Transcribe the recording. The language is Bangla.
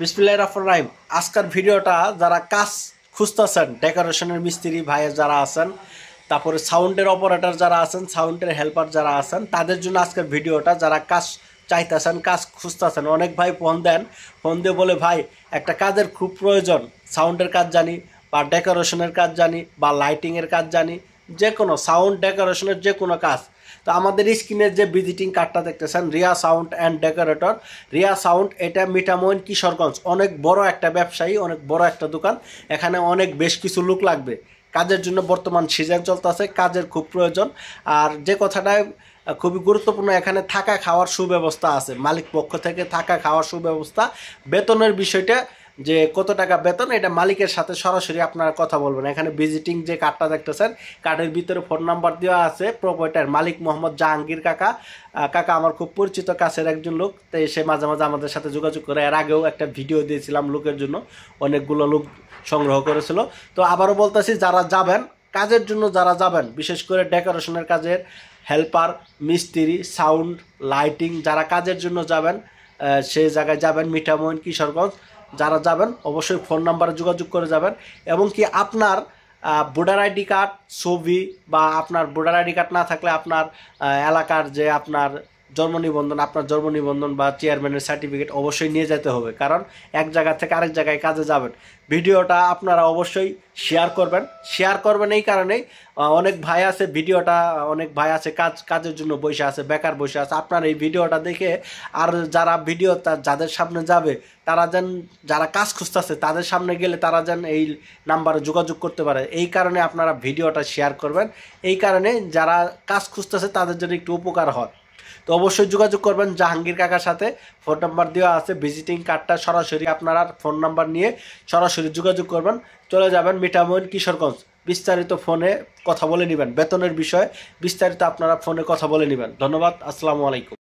বিসমিল্লাহির রহমানির রহিম। আজকের ভিডিওটা যারা কাজ খুঁজতেছেন, ডেকোরেশনের মিস্ত্রি ভাইয়ের যারা আছেন, তারপরে সাউন্ডের অপারেটর যারা আছেন, সাউন্ডের হেল্পার যারা আছেন, তাদের জন্য আজকের ভিডিওটা। যারা কাজ চাইতেছেন, কাজ খুঁজতেছেন, অনেক ভাই ফোন দেন, ফোন দিয়ে বলে ভাই একটা কাজের খুব প্রয়োজন, সাউন্ডের কাজ জানি বা ডেকোরেশনের কাজ জানি বা লাইটিংয়ের কাজ জানি, যে কোনো সাউন্ড ডেকোরেশনের যে কোনো কাজ। তো আমাদের স্ক্রিনের যে ভিজিটিং কার্ডটা দেখতেছেন, Riya sound and decorator, Riya sound, এটা মিঠামইন কিশোরগঞ্জ। অনেক বড় একটা ব্যবসায়ী, অনেক বড় একটা দোকান। এখানে অনেক বেশ কিছু লোক লাগবে কাজের জন্য। বর্তমান সিজন চলতেছে, কাজের খুব প্রয়োজন। আর যে কথাটা খুবই গুরুত্বপূর্ণ, এখানে থাকা খাওয়ার সুব্যবস্থা আছে, মালিক পক্ষ থেকে থাকা খাওয়ার সুব্যবস্থা। বেতনের বিষয়টা যে কত টাকা বেতন, এটা মালিকের সাথে সরাসরি আপনারা কথা বলবেন। এখানে ভিজিটিং যে কার্ডটা দেখতেছেন, কার্ডের ভিতরে ফোন নাম্বার দেওয়া আছে প্রোপাইটার মালিক মোহাম্মদ জাহাঙ্গীর কাকা। কাকা আমার খুব পরিচিত কাছের একজন লোক, তো সে মাঝে মাঝে আমাদের সাথে যোগাযোগ করে। এর আগেও একটা ভিডিও দিয়েছিলাম লোকের জন্য, অনেকগুলো লোক সংগ্রহ করেছিল। তো আবারও বলতেছি, যারা যাবেন কাজের জন্য, যারা যাবেন বিশেষ করে ডেকোরেশনের কাজের হেল্পার, মিস্ত্রি, সাউন্ড, লাইটিং, যারা কাজের জন্য যাবেন সেই জায়গায় যাবেন মিঠামইন কিশোরগঞ্জ। যারা যাবেন অবশ্যই ফোন নাম্বারে যোগাযোগ করে যাবেন। এবং কি আপনার ভোটার আইডি কার্ড, ছবি, বা আপনার ভোটার আইডি কার্ড না থাকলে আপনার এলাকার যে আপনার জন্ম নিবন্ধন, আপনার জন্ম নিবন্ধন বা চেয়ারম্যানের সার্টিফিকেট অবশ্যই নিয়ে যেতে হবে, কারণ এক জায়গা থেকে আরেক জায়গায় কাজে যাবেন। ভিডিওটা আপনারা অবশ্যই শেয়ার করবেন এই কারণেই, অনেক ভাই আছে ভিডিওটা, অনেক ভাই আছে কাজের জন্য বসে আছে, বেকার বসে আছে। আপনার এই ভিডিওটা দেখে আর যারা ভিডিও যাদের সামনে যাবে, তারা যেন, যারা কাজ খুঁজতেছে তাদের সামনে গেলে তারা যেন এই নাম্বারে যোগাযোগ করতে পারে। এই কারণে আপনারা ভিডিওটা শেয়ার করবেন, এই কারণে যারা কাজ খুঁজতেছে তাদের জন্য একটু উপকার হয়। তো অবশ্যই যোগাযোগ করবেন জাহাঙ্গীর কাকার সাথে। ফোন নাম্বার দেওয়া আছে, ভিজিটিং কার্ডটা সরাসরি আপনারা ফোন নাম্বার নিয়ে সরাসরি যোগাযোগ করবেন, চলে যাবেন মিঠামইন কিশোরগঞ্জ। বিস্তারিত ফোনে কথা বলে নেবেন, বেতনের বিষয়ে বিস্তারিত আপনারা ফোনে কথা বলে নেবেন। ধন্যবাদ, আসসালামু আলাইকুম।